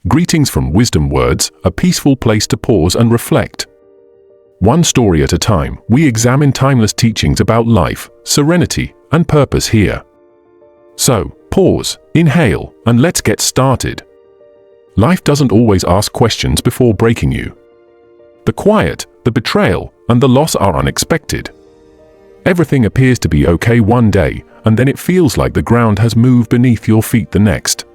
Greetings from Wisdom Words, a peaceful place to pause and reflect. One story at a time, we examine timeless teachings about life, serenity, and purpose here. So, pause, inhale, and let's get started. Life doesn't always ask questions before breaking you. The quiet, the betrayal, and the loss are unexpected. Everything appears to be okay one day, and then it feels like the ground has moved beneath your feet the next.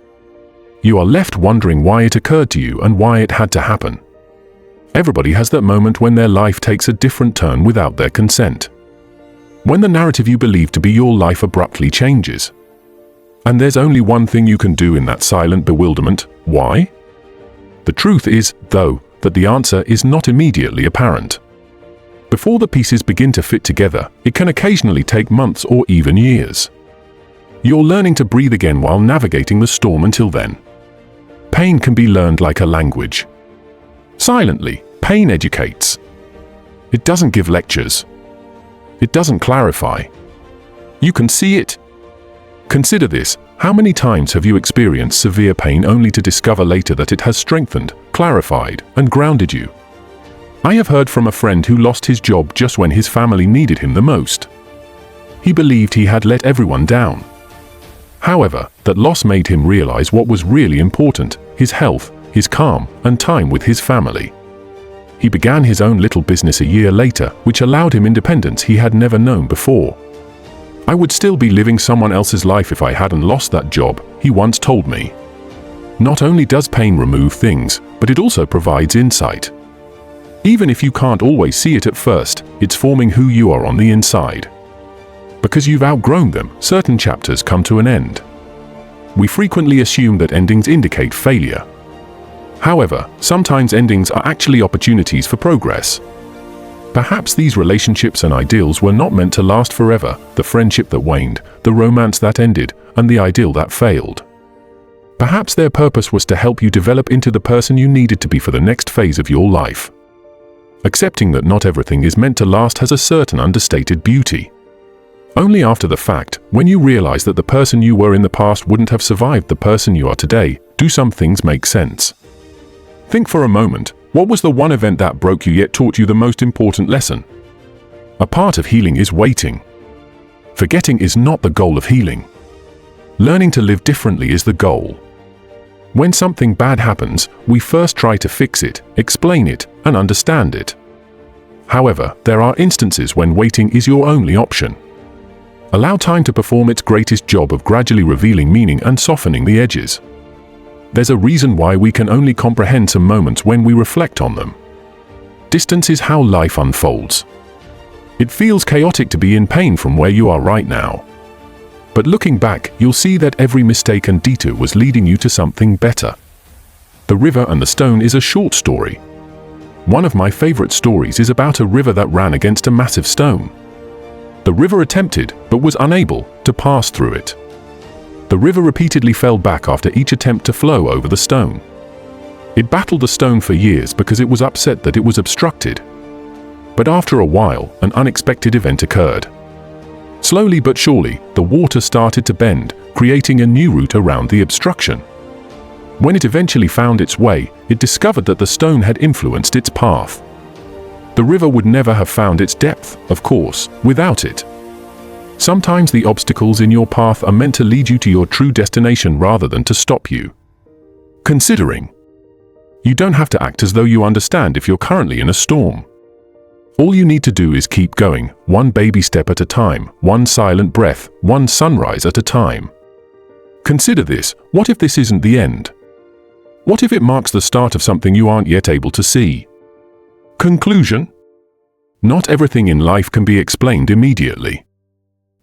You are left wondering why it occurred to you and why it had to happen. Everybody has that moment when their life takes a different turn without their consent. When the narrative you believe to be your life abruptly changes. And there's only one thing you can do in that silent bewilderment: why? The truth is, though, that the answer is not immediately apparent. Before the pieces begin to fit together, it can occasionally take months or even years. You're learning to breathe again while navigating the storm until then. Pain can be learned like a language. Silently, pain educates. It doesn't give lectures. It doesn't clarify. You can see it. Consider this: how many times have you experienced severe pain only to discover later that it has strengthened, clarified, and grounded you? I have heard from a friend who lost his job just when his family needed him the most. He believed he had let everyone down. However, that loss made him realize what was really important: his health, his calm, and time with his family. He began his own little business a year later, which allowed him independence he had never known before. "I would still be living someone else's life if I hadn't lost that job," he once told me. Not only does pain remove things, but it also provides insight. Even if you can't always see it at first, it's forming who you are on the inside. Because you've outgrown them, certain chapters come to an end. We frequently assume that endings indicate failure. However, sometimes endings are actually opportunities for progress. Perhaps these relationships and ideals were not meant to last forever: the friendship that waned, the romance that ended, and the ideal that failed. Perhaps their purpose was to help you develop into the person you needed to be for the next phase of your life. Accepting that not everything is meant to last has a certain understated beauty. Only after the fact, when you realize that the person you were in the past wouldn't have survived the person you are today, do some things make sense. Think for a moment: what was the one event that broke you yet taught you the most important lesson? A part of healing is waiting. Forgetting is not the goal of healing. Learning to live differently is the goal. When something bad happens, we first try to fix it, explain it, and understand it. However, there are instances when waiting is your only option. Allow time to perform its greatest job of gradually revealing meaning and softening the edges. There's a reason why we can only comprehend some moments when we reflect on them. Distance is how life unfolds. It feels chaotic to be in pain from where you are right now. But looking back, you'll see that every mistake and detour was leading you to something better. The River and the Stone is a short story. One of my favorite stories is about a river that ran against a massive stone. The river attempted, but was unable, to pass through it. The river repeatedly fell back after each attempt to flow over the stone. It battled the stone for years because it was upset that it was obstructed. But after a while, an unexpected event occurred. Slowly but surely, the water started to bend, creating a new route around the obstruction. When it eventually found its way, it discovered that the stone had influenced its path. The river would never have found its depth, of course, without it. Sometimes the obstacles in your path are meant to lead you to your true destination rather than to stop you. Considering. You don't have to act as though you understand if you're currently in a storm. All you need to do is keep going, one baby step at a time, one silent breath, one sunrise at a time. Consider this: what if this isn't the end? What if it marks the start of something you aren't yet able to see? Conclusion: not everything in life can be explained immediately.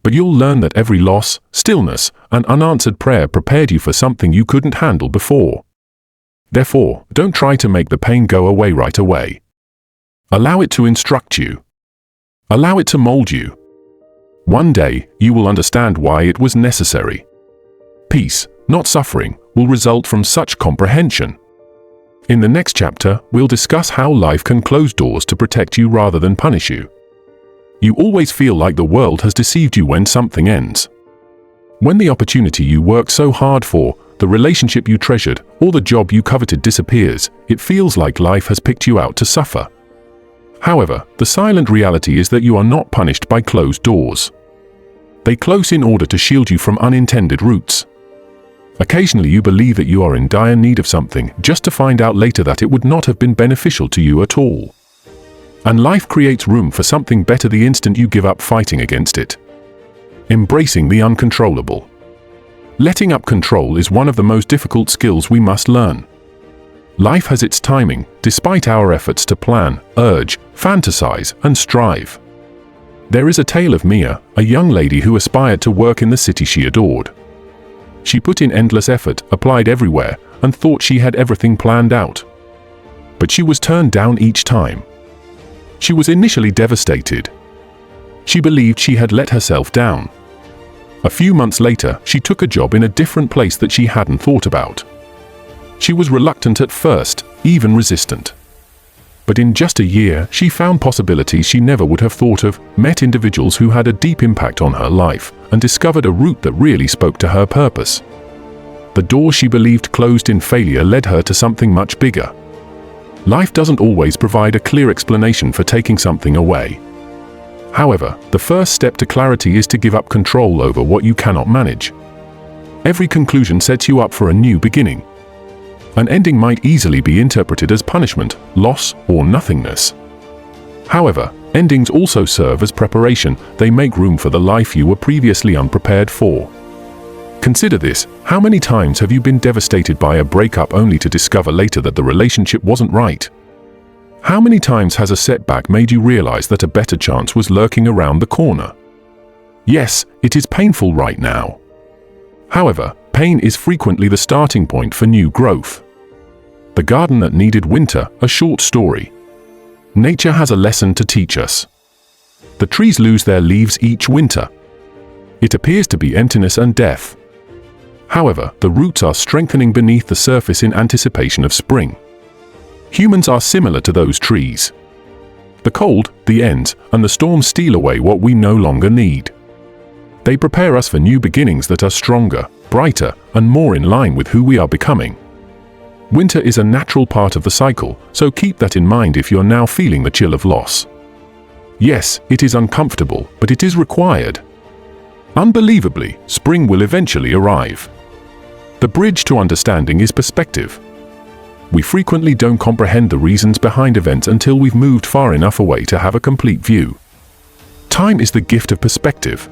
But you'll learn that every loss, stillness, and unanswered prayer prepared you for something you couldn't handle before. Therefore, don't try to make the pain go away right away. Allow it to instruct you. Allow it to mold you. One day, you will understand why it was necessary. Peace, not suffering, will result from such comprehension. In the next chapter, we'll discuss how life can close doors to protect you rather than punish you. You always feel like the world has deceived you when something ends. When the opportunity you worked so hard for, the relationship you treasured, or the job you coveted disappears, it feels like life has picked you out to suffer. However, the silent reality is that you are not punished by closed doors. They close in order to shield you from unintended routes. Occasionally you believe that you are in dire need of something, just to find out later that it would not have been beneficial to you at all. And life creates room for something better the instant you give up fighting against it. Embracing the uncontrollable. Letting up control is one of the most difficult skills we must learn. Life has its timing, despite our efforts to plan, urge, fantasize, and strive. There is a tale of Mia, a young lady who aspired to work in the city she adored. She put in endless effort, applied everywhere, and thought she had everything planned out. But she was turned down each time. She was initially devastated. She believed she had let herself down. A few months later, she took a job in a different place that she hadn't thought about. She was reluctant at first, even resistant. But in just a year, she found possibilities she never would have thought of, met individuals who had a deep impact on her life, and discovered a route that really spoke to her purpose. The door she believed closed in failure led her to something much bigger. Life doesn't always provide a clear explanation for taking something away. However, the first step to clarity is to give up control over what you cannot manage. Every conclusion sets you up for a new beginning. An ending might easily be interpreted as punishment, loss, or nothingness. However, endings also serve as preparation. They make room for the life you were previously unprepared for. Consider this: how many times have you been devastated by a breakup only to discover later that the relationship wasn't right? How many times has a setback made you realize that a better chance was lurking around the corner? Yes, it is painful right now. However, pain is frequently the starting point for new growth. The Garden That Needed Winter, a short story. Nature has a lesson to teach us. The trees lose their leaves each winter. It appears to be emptiness and death. However, the roots are strengthening beneath the surface in anticipation of spring. Humans are similar to those trees. The cold, the ends, and the storms steal away what we no longer need. They prepare us for new beginnings that are stronger, brighter, and more in line with who we are becoming. Winter is a natural part of the cycle, so keep that in mind if you're now feeling the chill of loss. Yes, it is uncomfortable, but it is required. Unbelievably, spring will eventually arrive. The bridge to understanding is perspective. We frequently don't comprehend the reasons behind events until we've moved far enough away to have a complete view. Time is the gift of perspective.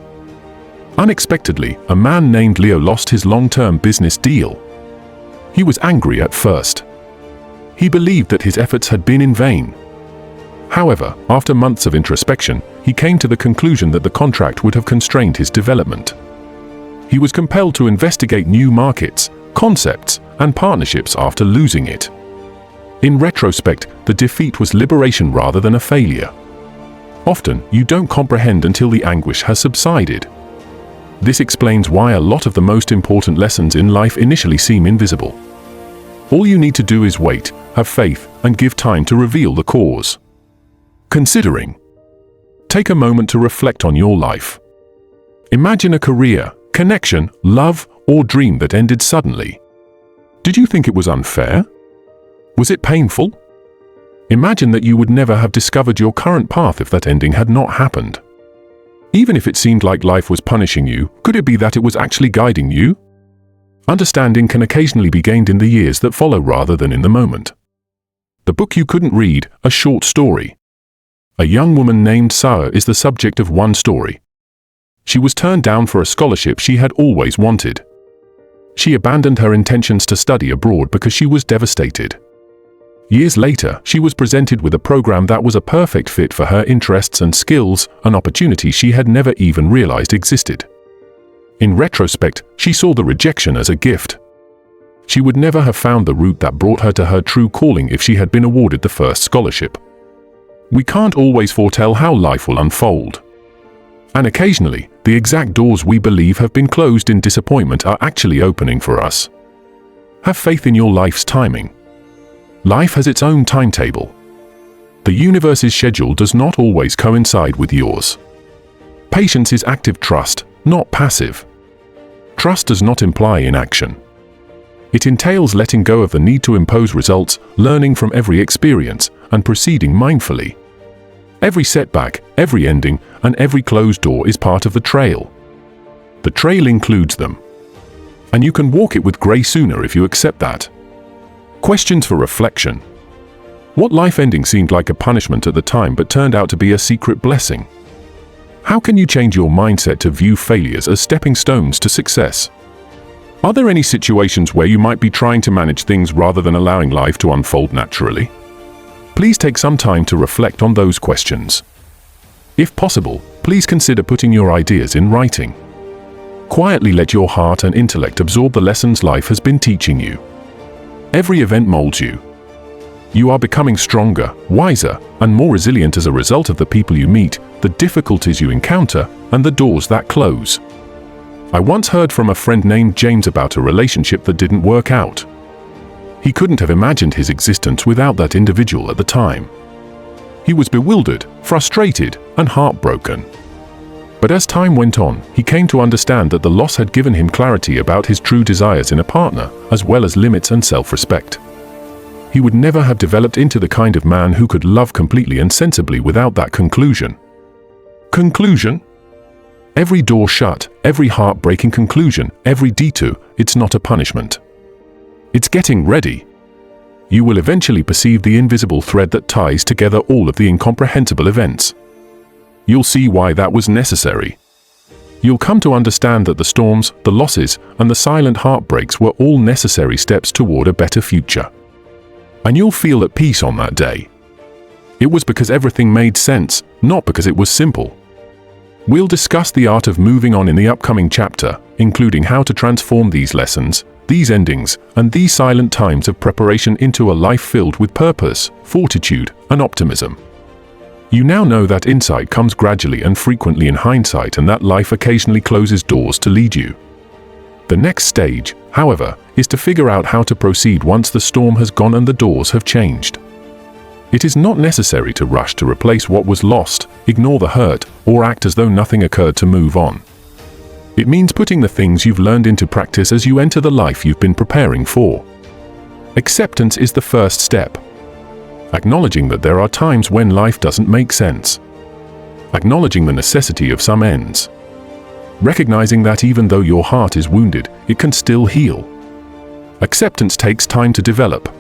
Unexpectedly, a man named Leo lost his long-term business deal. He was angry at first. He believed that his efforts had been in vain. However, after months of introspection, he came to the conclusion that the contract would have constrained his development. He was compelled to investigate new markets, concepts, and partnerships after losing it. In retrospect, the defeat was liberation rather than a failure. Often, you don't comprehend until the anguish has subsided. This explains why a lot of the most important lessons in life initially seem invisible. All you need to do is wait, have faith, and give time to reveal the cause. Considering. Take a moment to reflect on your life. Imagine a career, connection, love, or dream that ended suddenly. Did you think it was unfair? Was it painful? Imagine that you would never have discovered your current path if that ending had not happened. Even if it seemed like life was punishing you, could it be that it was actually guiding you? Understanding can occasionally be gained in the years that follow rather than in the moment. The book you couldn't read, a short story. A young woman named Sarah is the subject of one story. She was turned down for a scholarship she had always wanted. She abandoned her intentions to study abroad because she was devastated. Years later, she was presented with a program that was a perfect fit for her interests and skills, an opportunity she had never even realized existed. In retrospect, she saw the rejection as a gift. She would never have found the route that brought her to her true calling if she had been awarded the first scholarship. We can't always foretell how life will unfold. And occasionally, the exact doors we believe have been closed in disappointment are actually opening for us. Have faith in your life's timing. Life has its own timetable. The universe's schedule does not always coincide with yours. Patience is active trust, not passive. Trust does not imply inaction. It entails letting go of the need to impose results, learning from every experience, and proceeding mindfully. Every setback, every ending, and every closed door is part of the trail. The trail includes them. And you can walk it with grace sooner if you accept that. Questions for reflection. What life ending seemed like a punishment at the time but turned out to be a secret blessing? How can you change your mindset to view failures as stepping stones to success? Are there any situations where you might be trying to manage things rather than allowing life to unfold naturally? Please take some time to reflect on those questions. If possible, please consider putting your ideas in writing. Quietly let your heart and intellect absorb the lessons life has been teaching you. Every event molds you. You are becoming stronger, wiser, and more resilient as a result of the people you meet, the difficulties you encounter, and the doors that close. I once heard from a friend named James about a relationship that didn't work out. He couldn't have imagined his existence without that individual at the time. He was bewildered, frustrated, and heartbroken. But as time went on, he came to understand that the loss had given him clarity about his true desires in a partner, as well as limits and self-respect. He would never have developed into the kind of man who could love completely and sensibly without that conclusion. Conclusion? Every door shut, every heartbreaking conclusion, every detour, it's not a punishment. It's getting ready. You will eventually perceive the invisible thread that ties together all of the incomprehensible events. You'll see why that was necessary. You'll come to understand that the storms, the losses, and the silent heartbreaks were all necessary steps toward a better future. And you'll feel at peace on that day. It was because everything made sense, not because it was simple. We'll discuss the art of moving on in the upcoming chapter, including how to transform these lessons, these endings, and these silent times of preparation into a life filled with purpose, fortitude, and optimism. You now know that insight comes gradually and frequently in hindsight, and that life occasionally closes doors to lead you. The next stage, however, is to figure out how to proceed once the storm has gone and the doors have changed. It is not necessary to rush to replace what was lost, ignore the hurt, or act as though nothing occurred to move on. It means putting the things you've learned into practice as you enter the life you've been preparing for. Acceptance is the first step. Acknowledging that there are times when life doesn't make sense. Acknowledging the necessity of some ends. Recognizing that even though your heart is wounded, it can still heal. Acceptance takes time to develop.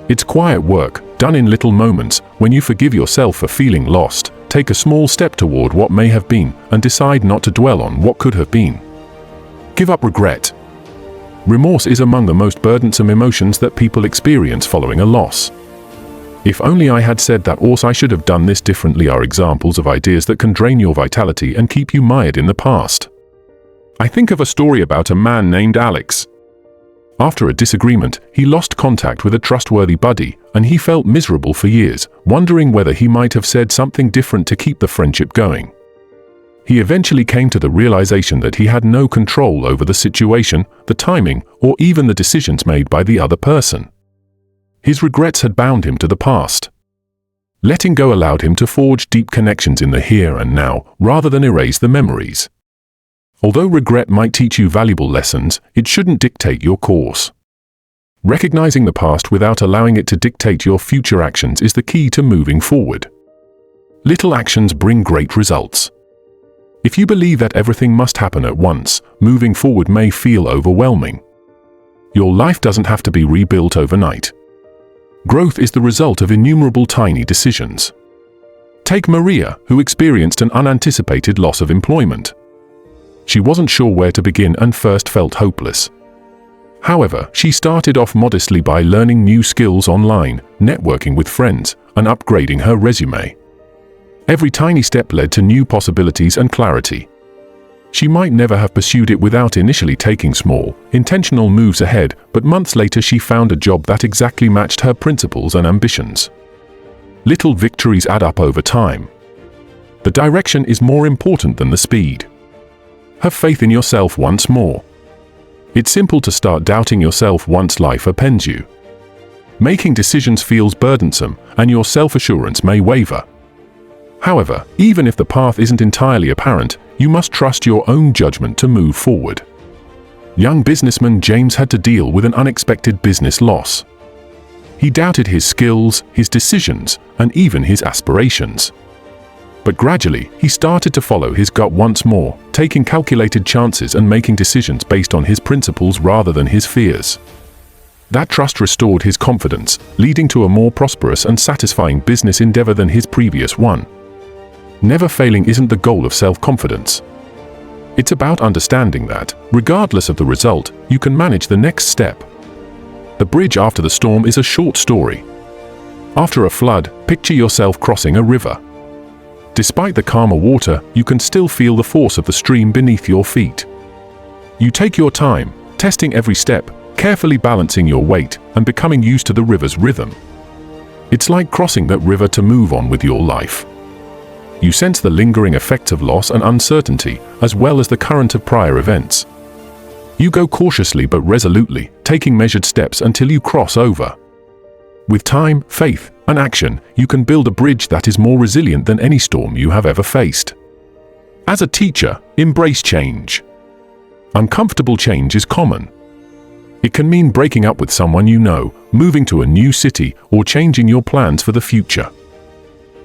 It's quiet work, done in little moments. When you forgive yourself for feeling lost, take a small step toward what may have been, and decide not to dwell on what could have been. Give up regret. Remorse is among the most burdensome emotions that people experience following a loss. If only I had said that, or I should have done this differently, are examples of ideas that can drain your vitality and keep you mired in the past. I think of a story about a man named Alex. After a disagreement, he lost contact with a trustworthy buddy, and he felt miserable for years, wondering whether he might have said something different to keep the friendship going. He eventually came to the realization that he had no control over the situation, the timing, or even the decisions made by the other person. His regrets had bound him to the past. Letting go allowed him to forge deep connections in the here and now, rather than erase the memories. Although regret might teach you valuable lessons, it shouldn't dictate your course. Recognizing the past without allowing it to dictate your future actions is the key to moving forward. Little actions bring great results. If you believe that everything must happen at once, moving forward may feel overwhelming. Your life doesn't have to be rebuilt overnight. Growth is the result of innumerable tiny decisions. Take Maria, who experienced an unanticipated loss of employment. She wasn't sure where to begin and first felt hopeless. However, she started off modestly by learning new skills online, networking with friends, and upgrading her resume. Every tiny step led to new possibilities and clarity. She might never have pursued it without initially taking small, intentional moves ahead, but months later she found a job that exactly matched her principles and ambitions. Little victories add up over time. The direction is more important than the speed. Have faith in yourself once more. It's simple to start doubting yourself once life upends you. Making decisions feels burdensome, and your self-assurance may waver. However, even if the path isn't entirely apparent, you must trust your own judgment to move forward. young businessman James had to deal with an unexpected business loss. He doubted his skills, his decisions, and even his aspirations. But gradually, he started to follow his gut once more, taking calculated chances and making decisions based on his principles rather than his fears. That trust restored his confidence, leading to a more prosperous and satisfying business endeavor than his previous one. Never failing isn't the goal of self-confidence. It's about understanding that, regardless of the result, you can manage the next step. The Bridge After the Storm is a short story. After a flood, picture yourself crossing a river. Despite the calmer water, you can still feel the force of the stream beneath your feet. You take your time, testing every step, carefully balancing your weight, and becoming used to the river's rhythm. It's like crossing that river to move on with your life. You sense the lingering effects of loss and uncertainty, as well as the current of prior events. You go cautiously but resolutely, taking measured steps until you cross over. With time, faith, and action, you can build a bridge that is more resilient than any storm you have ever faced. As a teacher, embrace change. Uncomfortable change is common. It can mean breaking up with someone you know, moving to a new city, or changing your plans for the future.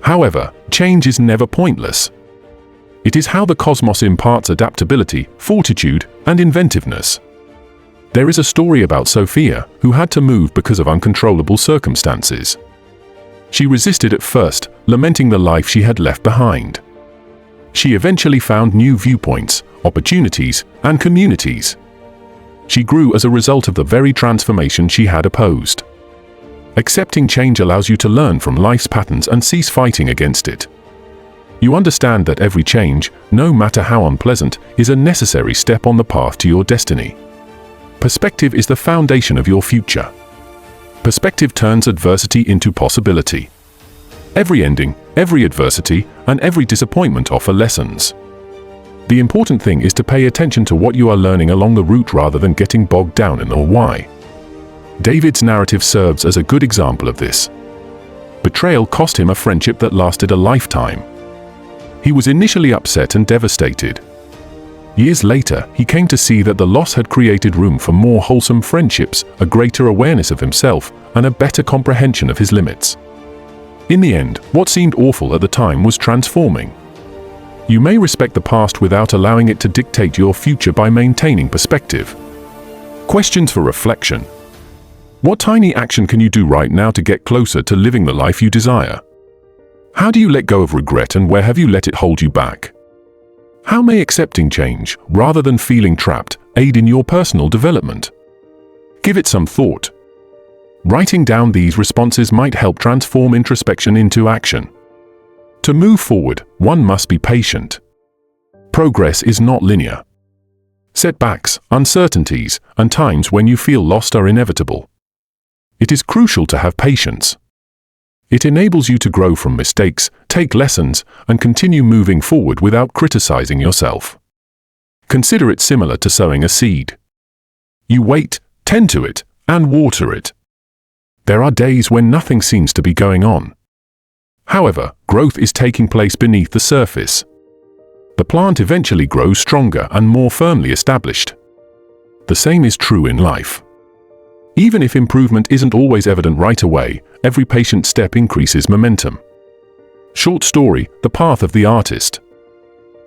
However, change is never pointless. It is how the cosmos imparts adaptability, fortitude, and inventiveness. There is a story about Sophia, who had to move because of uncontrollable circumstances. She resisted at first, lamenting the life she had left behind. She eventually found new viewpoints, opportunities, and communities. She grew as a result of the very transformation she had opposed. Accepting change allows you to learn from life's patterns and cease fighting against it. You understand that every change, no matter how unpleasant, is a necessary step on the path to your destiny. Perspective is the foundation of your future. Perspective turns adversity into possibility. Every ending, every adversity, and every disappointment offer lessons. The important thing is to pay attention to what you are learning along the route rather than getting bogged down in the why. David's narrative serves as a good example of this. Betrayal cost him a friendship that lasted a lifetime. He was initially upset and devastated. Years later, he came to see that the loss had created room for more wholesome friendships, a greater awareness of himself, and a better comprehension of his limits. In the end, what seemed awful at the time was transforming. You may respect the past without allowing it to dictate your future by maintaining perspective. Questions for reflection. What tiny action can you do right now to get closer to living the life you desire? How do you let go of regret, and where have you let it hold you back? How may accepting change, rather than feeling trapped, aid in your personal development? Give it some thought. Writing down these responses might help transform introspection into action. To move forward, one must be patient. Progress is not linear. Setbacks, uncertainties, and times when you feel lost are inevitable. It is crucial to have patience. It enables you to grow from mistakes, take lessons, and continue moving forward without criticizing yourself. Consider it similar to sowing a seed. You wait, tend to it, and water it. There are days when nothing seems to be going on. However, growth is taking place beneath the surface. The plant eventually grows stronger and more firmly established. The same is true in life. Even if improvement isn't always evident right away, every patient step increases momentum. Short story, The Path of the Artist.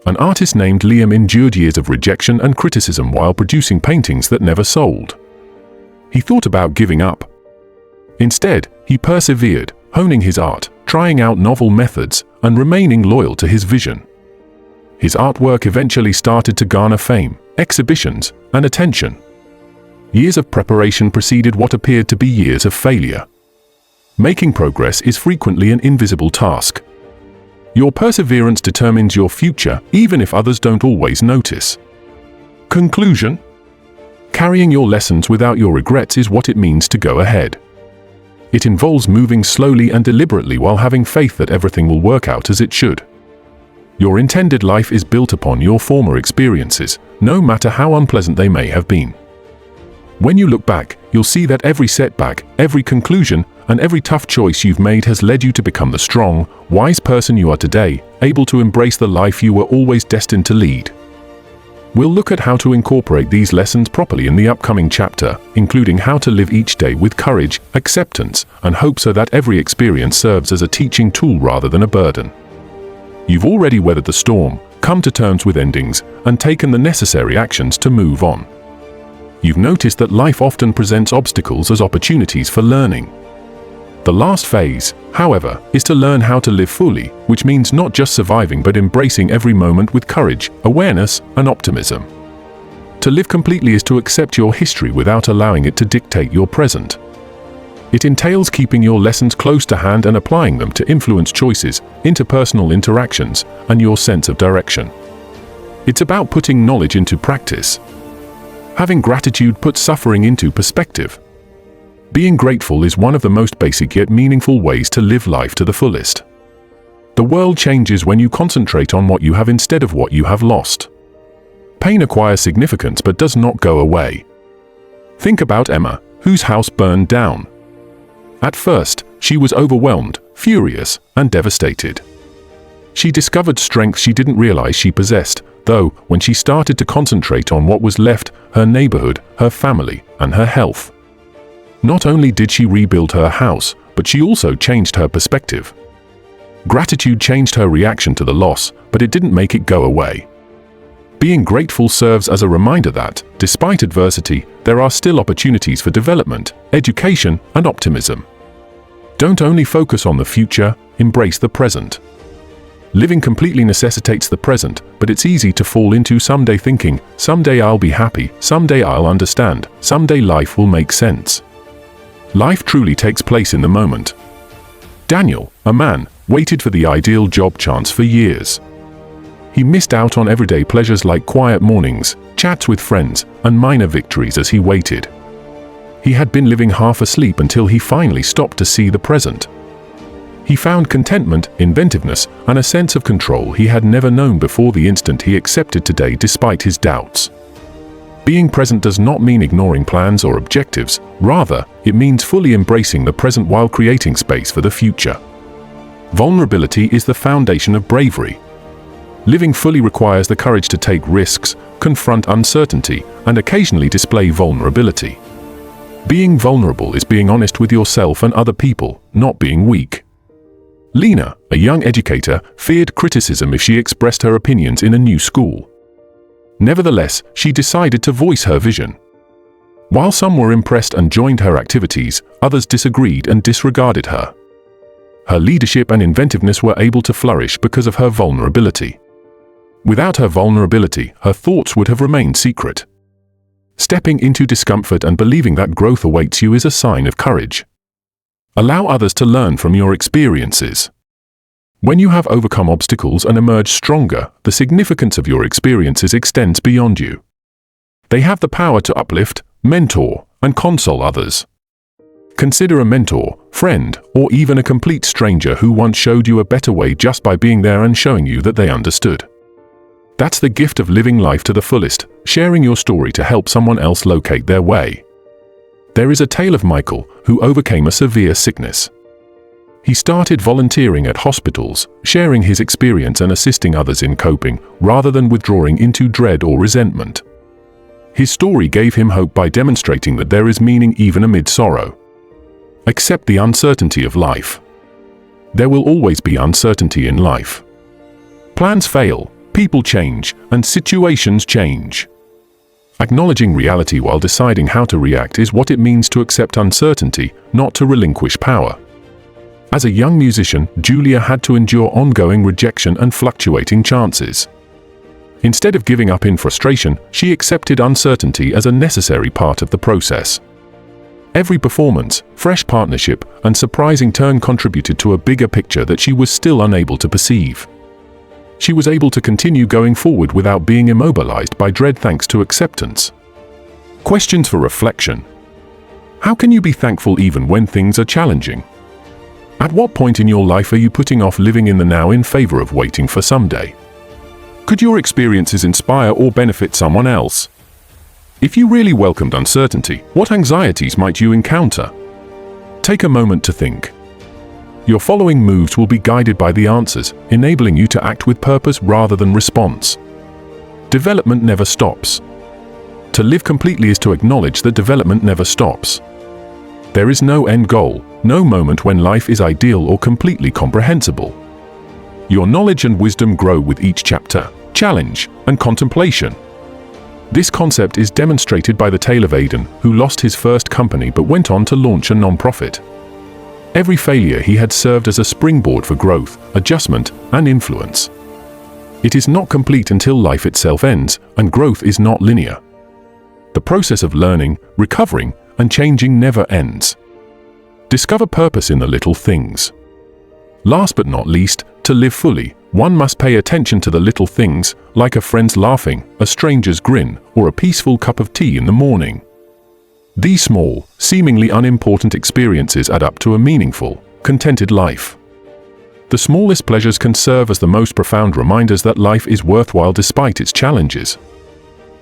An artist named Liam endured years of rejection and criticism while producing paintings that never sold. He thought about giving up. Instead, he persevered, honing his art, trying out novel methods, and remaining loyal to his vision. His artwork eventually started to garner fame, exhibitions, and attention. Years of preparation preceded what appeared to be years of failure. Making progress is frequently an invisible task. Your perseverance determines your future, even if others don't always notice. Conclusion: carrying your lessons without your regrets is what it means to go ahead. It involves moving slowly and deliberately while having faith that everything will work out as it should. Your intended life is built upon your former experiences, no matter how unpleasant they may have been. When you look back, you'll see that every setback, every conclusion, and every tough choice you've made has led you to become the strong, wise person you are today, able to embrace the life you were always destined to lead. We'll look at how to incorporate these lessons properly in the upcoming chapter, including how to live each day with courage, acceptance, and hope so that every experience serves as a teaching tool rather than a burden. You've already weathered the storm, come to terms with endings, and taken the necessary actions to move on. You've noticed that life often presents obstacles as opportunities for learning. The last phase, however, is to learn how to live fully, which means not just surviving but embracing every moment with courage, awareness, and optimism. To live completely is to accept your history without allowing it to dictate your present. It entails keeping your lessons close to hand and applying them to influence choices, interpersonal interactions, and your sense of direction. It's about putting knowledge into practice. Having gratitude puts suffering into perspective. Being grateful is one of the most basic yet meaningful ways to live life to the fullest. The world changes when you concentrate on what you have instead of what you have lost. Pain acquires significance but does not go away. Think about Emma, whose house burned down. At first, she was overwhelmed, furious, and devastated. She discovered strength she didn't realize she possessed, though, when she started to concentrate on what was left, her neighborhood, her family, and her health. Not only did she rebuild her house, but she also changed her perspective. Gratitude changed her reaction to the loss, but it didn't make it go away. Being grateful serves as a reminder that, despite adversity, there are still opportunities for development, education, and optimism. Don't only focus on the future, embrace the present. Living completely necessitates the present, but it's easy to fall into someday thinking, someday I'll be happy, someday I'll understand, someday life will make sense. Life truly takes place in the moment. Daniel, a man, waited for the ideal job chance for years. He missed out on everyday pleasures like quiet mornings, chats with friends, and minor victories as he waited. He had been living half asleep until he finally stopped to see the present. He found contentment, inventiveness, and a sense of control he had never known before the instant he accepted today despite his doubts. Being present does not mean ignoring plans or objectives, rather, it means fully embracing the present while creating space for the future. Vulnerability is the foundation of bravery. Living fully requires the courage to take risks, confront uncertainty, and occasionally display vulnerability. Being vulnerable is being honest with yourself and other people, not being weak. Lena, a young educator, feared criticism if she expressed her opinions in a new school. Nevertheless, she decided to voice her vision. While some were impressed and joined her activities, others disagreed and disregarded her. Her leadership and inventiveness were able to flourish because of her vulnerability. Without her vulnerability, her thoughts would have remained secret. Stepping into discomfort and believing that growth awaits you is a sign of courage. Allow others to learn from your experiences. When you have overcome obstacles and emerge stronger, the significance of your experiences extends beyond you. They have the power to uplift, mentor, and console others. Consider a mentor, friend, or even a complete stranger who once showed you a better way just by being there and showing you that they understood. That's the gift of living life to the fullest, sharing your story to help someone else locate their way. There is a tale of Michael, who overcame a severe sickness. He started volunteering at hospitals, sharing his experience and assisting others in coping, rather than withdrawing into dread or resentment. His story gave him hope by demonstrating that there is meaning even amid sorrow. Accept the uncertainty of life. There will always be uncertainty in life. Plans fail, people change, and situations change. Acknowledging reality while deciding how to react is what it means to accept uncertainty, not to relinquish power. As a young musician, Julia had to endure ongoing rejection and fluctuating chances. Instead of giving up in frustration, she accepted uncertainty as a necessary part of the process. Every performance, fresh partnership, and surprising turn contributed to a bigger picture that she was still unable to perceive. She was able to continue going forward without being immobilized by dread thanks to acceptance. Questions for reflection. How can you be thankful even when things are challenging? At what point in your life are you putting off living in the now in favor of waiting for someday? Could your experiences inspire or benefit someone else? If you really welcomed uncertainty, what anxieties might you encounter? Take a moment to think. Your following moves will be guided by the answers, enabling you to act with purpose rather than response. Development never stops. To live completely is to acknowledge that development never stops. There is no end goal, no moment when life is ideal or completely comprehensible. Your knowledge and wisdom grow with each chapter, challenge, and contemplation. This concept is demonstrated by the tale of Aidan, who lost his first company but went on to launch a non-profit. Every failure he had served as a springboard for growth, adjustment, and influence. It is not complete until life itself ends, and growth is not linear. The process of learning, recovering, and changing never ends. Discover purpose in the little things. Last but not least, to live fully, one must pay attention to the little things, like a friend's laughing, a stranger's grin, or a peaceful cup of tea in the morning. These small, seemingly unimportant experiences add up to a meaningful, contented life. The smallest pleasures can serve as the most profound reminders that life is worthwhile despite its challenges.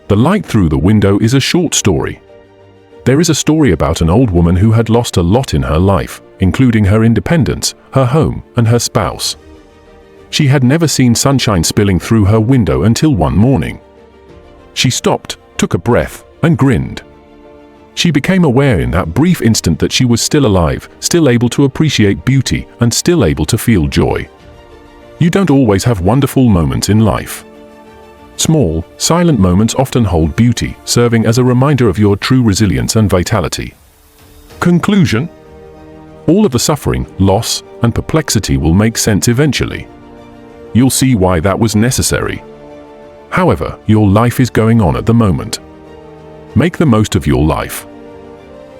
The Light Through the Window is a short story. There is a story about an old woman who had lost a lot in her life, including her independence, her home, and her spouse. She had never seen sunshine spilling through her window until one morning. She stopped, took a breath, and grinned. She became aware in that brief instant that she was still alive, still able to appreciate beauty, and still able to feel joy. You don't always have wonderful moments in life. Small, silent moments often hold beauty, serving as a reminder of your true resilience and vitality. Conclusion: all of the suffering, loss, and perplexity will make sense eventually. You'll see why that was necessary. However, your life is going on at the moment. Make the most of your life.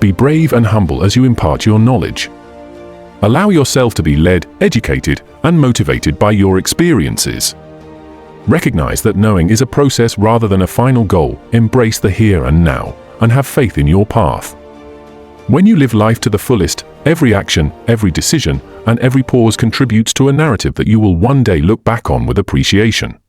Be brave and humble as you impart your knowledge. Allow yourself to be led, educated, and motivated by your experiences. Recognize that knowing is a process rather than a final goal. Embrace the here and now, and have faith in your path. When you live life to the fullest, every action, every decision, and every pause contributes to a narrative that you will one day look back on with appreciation.